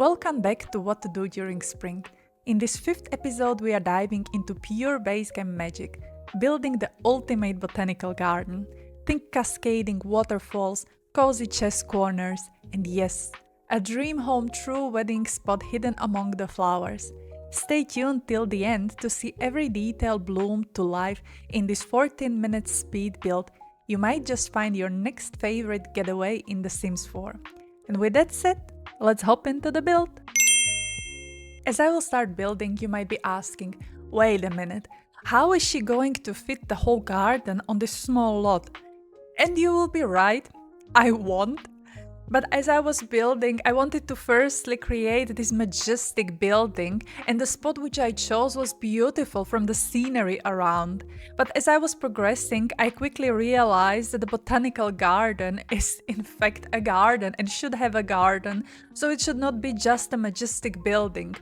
Welcome back to What to Do During Spring. In this fifth episode, we are diving into pure base game magic, building the ultimate botanical garden. Think cascading waterfalls, cozy chess corners, and yes, a dream home true wedding spot hidden among the flowers. Stay tuned till the end to see every detail bloom to life in this 14-minute speed build. You might just find your next favorite getaway in The Sims 4. And with that said, let's hop into the build. As I will start building, you might be asking, wait a minute, how is she going to fit the whole garden on this small lot? And you will be right, I won't. But as I was building, I wanted to firstly create this majestic building, and the spot which I chose was beautiful from the scenery around. But as I was progressing, I quickly realized that the botanical garden is in fact a garden and should have a garden, so it should not be just a majestic building.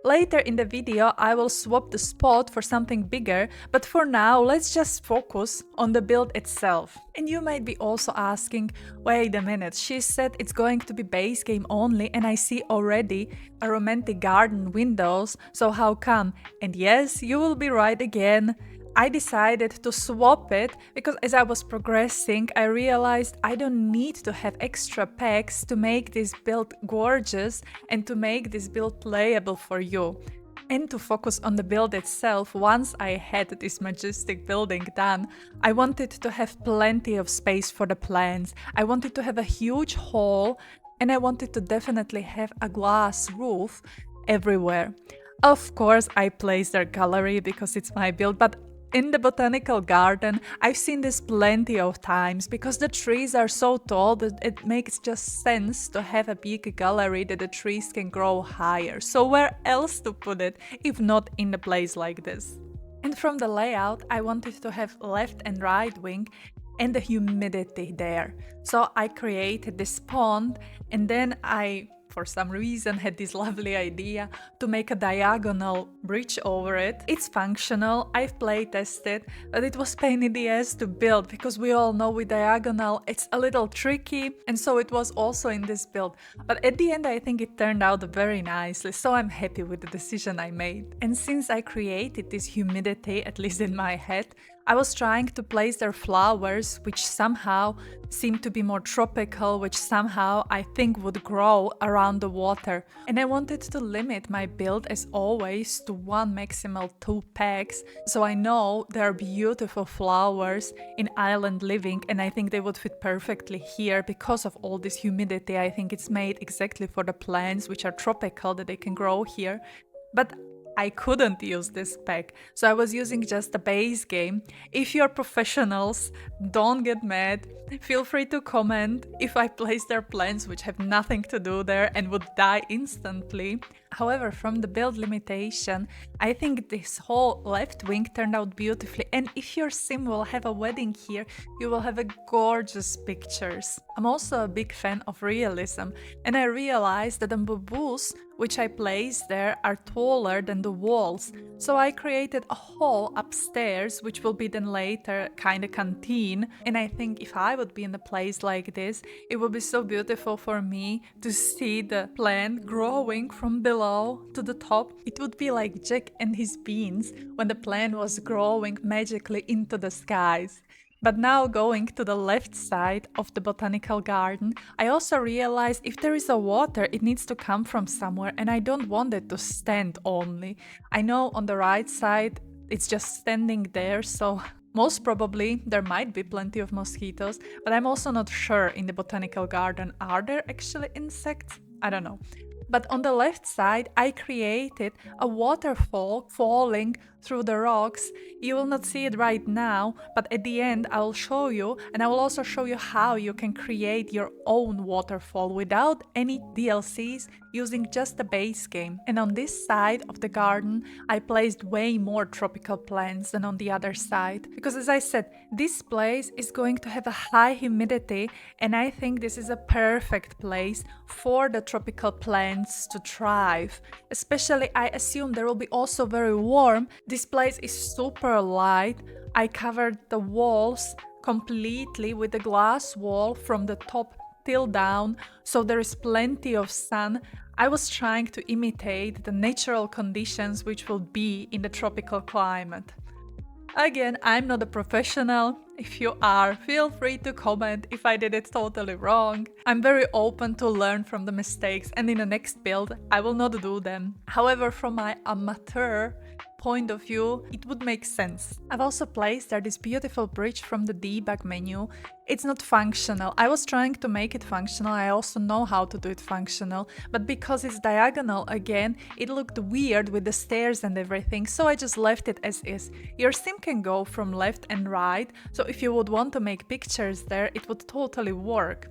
Later in the video, I will swap the spot for something bigger, but for now, let's just focus on the build itself. And you might be also asking, wait a minute, she said it's going to be base game only and I see already a romantic garden windows, so how come? And yes, you will be right again. I decided to swap it because as I was progressing, I realized I don't need to have extra packs to make this build gorgeous and to make this build playable for you. And to focus on the build itself, once I had this majestic building done, I wanted to have plenty of space for the plants. I wanted to have a huge hall and I wanted to definitely have a glass roof everywhere. Of course, I placed their gallery because it's my build, but in the botanical garden, I've seen this plenty of times because the trees are so tall that it makes just sense to have a big gallery that the trees can grow higher. So where else to put it if not in a place like this? And from the layout, I wanted to have left and right wing and the humidity there. So I created this pond and then I for some reason had this lovely idea to make a diagonal bridge over it. It's functional, I've play tested, but it was pain in the ass to build because we all know with diagonal it's a little tricky, and so it was also in this build. But at the end I think it turned out very nicely, so I'm happy with the decision I made. And since I created this humidity, at least in my head, I was trying to place their flowers, which somehow seemed to be more tropical, which somehow I think would grow around the water. And I wanted to limit my build as always to one maximal 2 packs, so I know there are beautiful flowers in island living and I think they would fit perfectly here because of all this humidity. I think it's made exactly for the plants which are tropical that they can grow here. But I couldn't use this pack, so I was using just a base game. If you're professionals, don't get mad. Feel free to comment if I place their plants which have nothing to do there and would die instantly. However, from the build limitation, I think this whole left wing turned out beautifully, and if your sim will have a wedding here, you will have a gorgeous pictures. I'm also a big fan of realism, and I realized that the bamboos which I placed there are taller than the walls, so I created a hall upstairs which will be then later kind of canteen. And I think if I would be in a place like this, it would be so beautiful for me to see the plant growing from below to the top. It would be like Jack and his beans when the plant was growing magically into the skies. But now going to the left side of the botanical garden, I also realized if there is a water, it needs to come from somewhere and I don't want it to stand only. I know on the right side it's just standing there, so most probably there might be plenty of mosquitoes, but I'm also not sure in the botanical garden, are there actually insects? I don't know. But on the left side, I created a waterfall falling through the rocks. You will not see it right now, but at the end I will show you, and I will also show you how you can create your own waterfall without any DLCs, using just the base game. And on this side of the garden, I placed way more tropical plants than on the other side. Because as I said, this place is going to have a high humidity, and I think this is a perfect place for the tropical plants to thrive. Especially, I assume there will be also very warm. This place is super light. I covered the walls completely with a glass wall from the top till down, so there is plenty of sun. I was trying to imitate the natural conditions which will be in the tropical climate. Again, I'm not a professional. If you are, feel free to comment if I did it totally wrong. I'm very open to learn from the mistakes, and in the next build, I will not do them. However, from my amateur point of view, it would make sense. I've also placed there this beautiful bridge from the debug menu. It's not functional. I was trying to make it functional. I also know how to do it functional, but because it's diagonal again, it looked weird with the stairs and everything, so I just left it as is. Your sim can go from left and right, so if you would want to make pictures there, it would totally work.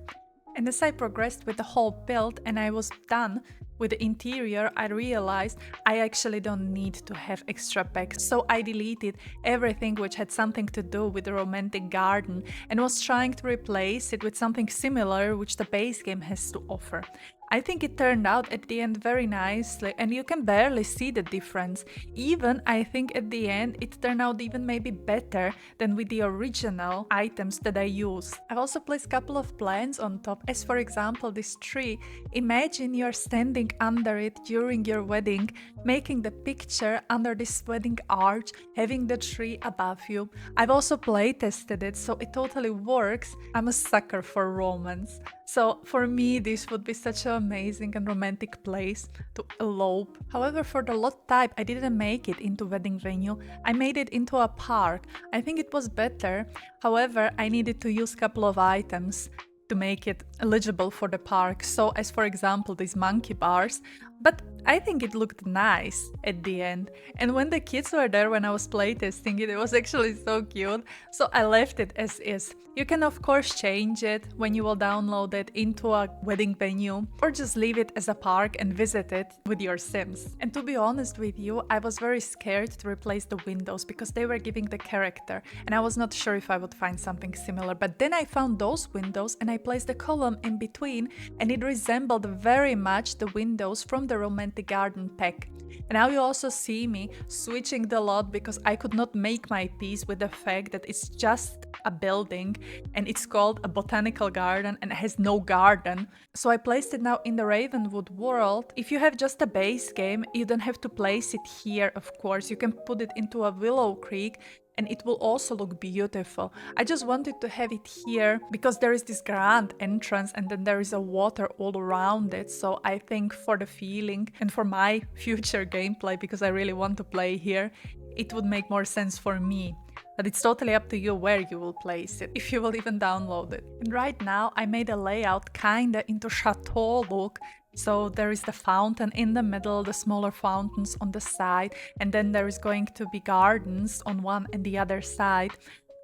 And as I progressed with the whole build and I was done with the interior, I realized I actually don't need to have extra packs, so I deleted everything which had something to do with the romantic garden and was trying to replace it with something similar which the base game has to offer. I think it turned out at the end very nicely, and you can barely see the difference. Even I think at the end it turned out even maybe better than with the original items that I used. I've also placed a couple of plants on top, as for example this tree. Imagine you're standing under it during your wedding, making the picture under this wedding arch, having the tree above you. I've also playtested it, so it totally works. I'm a sucker for romance. So for me, this would be such an amazing and romantic place to elope. However, for the lot type, I didn't make it into wedding venue. I made it into a park. I think it was better. However, I needed to use a couple of items to make it eligible for the park. So as for example, these monkey bars. But I think it looked nice at the end. And when the kids were there when I was playtesting it, it was actually so cute. So I left it as is. You can of course change it when you will download it into a wedding venue, or just leave it as a park and visit it with your sims. And to be honest with you, I was very scared to replace the windows because they were giving the character and I was not sure if I would find something similar. But then I found those windows and I placed a column in between and it resembled very much the windows from the romantic garden pack. And now you also see me switching the lot because I could not make my peace with the fact that it's just a building and it's called a botanical garden and has no garden. So I placed it now in the Ravenwood world. If you have just a base game, you don't have to place it here, of course. You can put it into a Willow Creek and it will also look beautiful. I just wanted to have it here because there is this grand entrance and then there is a water all around it. So I think for the feeling and for my future gameplay, because I really want to play here, it would make more sense for me. But it's totally up to you where you will place it, if you will even download it. And right now I made a layout kinda into chateau look. So there is the fountain in the middle, the smaller fountains on the side, and then there is going to be gardens on one and the other side.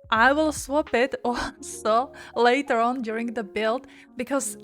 I will swap it also later on during the build because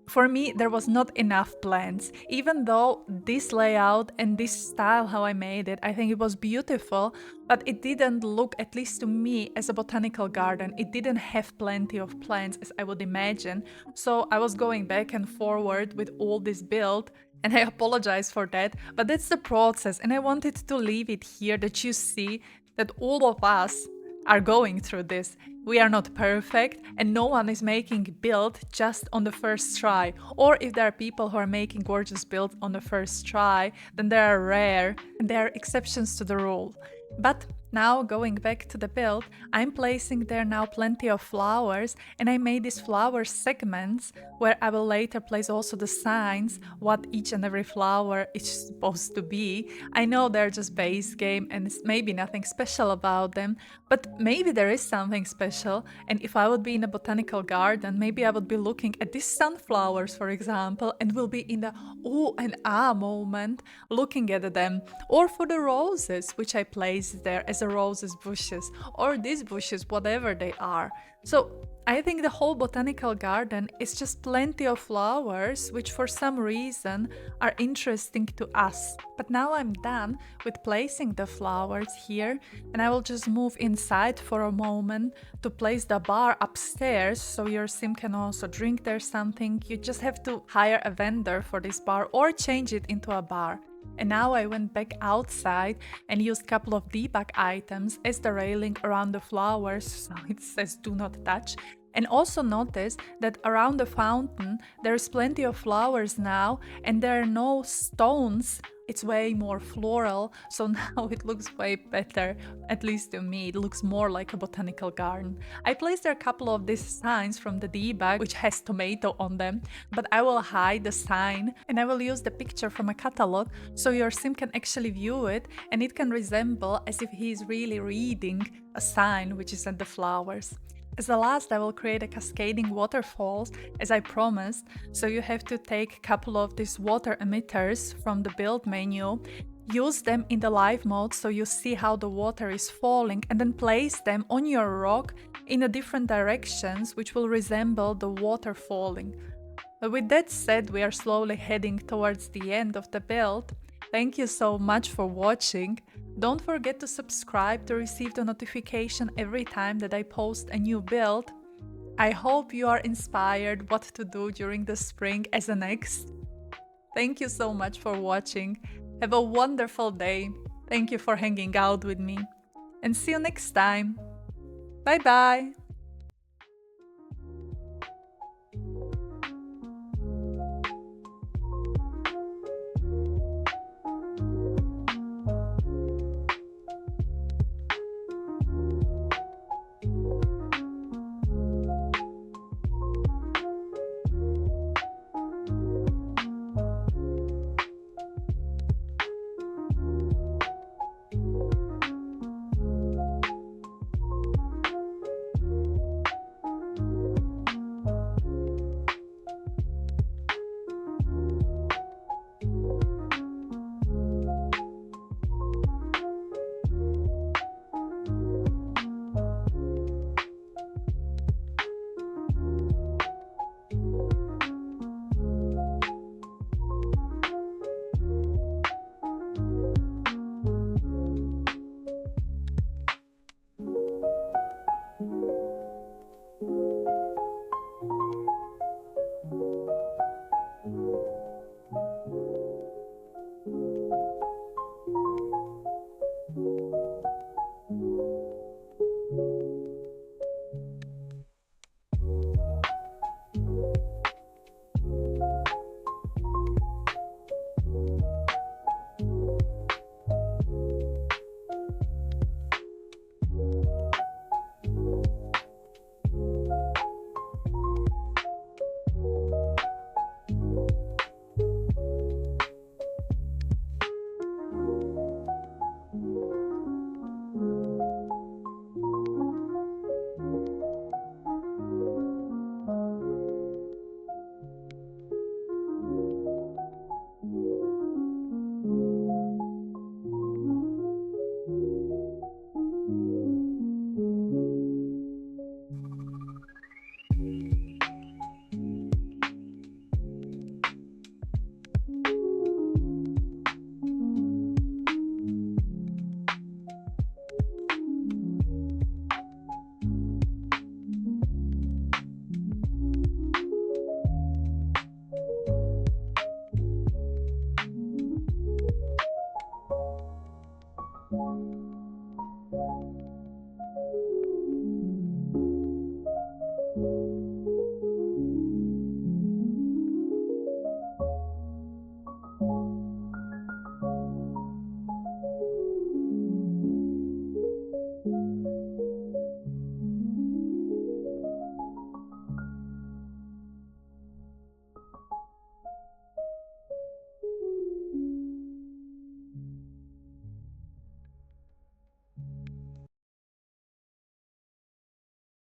for me there was not enough plants. Even though this layout and this style how I made it, I think it was beautiful, but it didn't look, at least to me, as a botanical garden. It didn't have plenty of plants as I would imagine. So I was going back and forward with all this build and I apologize for that, but that's the process and I wanted to leave it here that you see that all of us are going through this. We are not perfect and no one is making build just on the first try. Or if there are people who are making gorgeous builds on the first try, then they are rare and they are exceptions to the rule. But now going back to the build, I'm placing there now plenty of flowers and I made these flower segments where I will later place also the signs what each and every flower is supposed to be. I know they're just base game and it's maybe nothing special about them, but maybe there is something special. And if I would be in a botanical garden, maybe I would be looking at these sunflowers, for example, and will be in the ooh and ah moment looking at them. Or for the roses, which I placed there as a roses bushes, or these bushes, whatever they are. So I think the whole botanical garden is just plenty of flowers which for some reason are interesting to us. But now I'm done with placing the flowers here and I will just move inside for a moment to place the bar upstairs so your sim can also drink there something. You just have to hire a vendor for this bar or change it into a bar. And now I went back outside and used a couple of debug items as the railing around the flowers, so it says do not touch. And also notice that around the fountain there's plenty of flowers now and there are no stones. It's way more floral, so now it looks way better, at least to me. It looks more like a botanical garden. I placed there a couple of these signs from the debug, which has tomato on them, but I will hide the sign and I will use the picture from a catalog so your sim can actually view it and it can resemble as if he is really reading a sign which is at the flowers. As the last, I will create a cascading waterfalls as I promised, so you have to take a couple of these water emitters from the build menu, use them in the live mode so you see how the water is falling, and then place them on your rock in the different directions which will resemble the water falling. But with that said, we are slowly heading towards the end of the build. Thank you so much for watching. Don't forget to subscribe to receive the notification every time that I post a new build. I hope you are inspired what to do during the spring as a next. Thank you so much for watching. Have a wonderful day. Thank you for hanging out with me. And see you next time. Bye bye!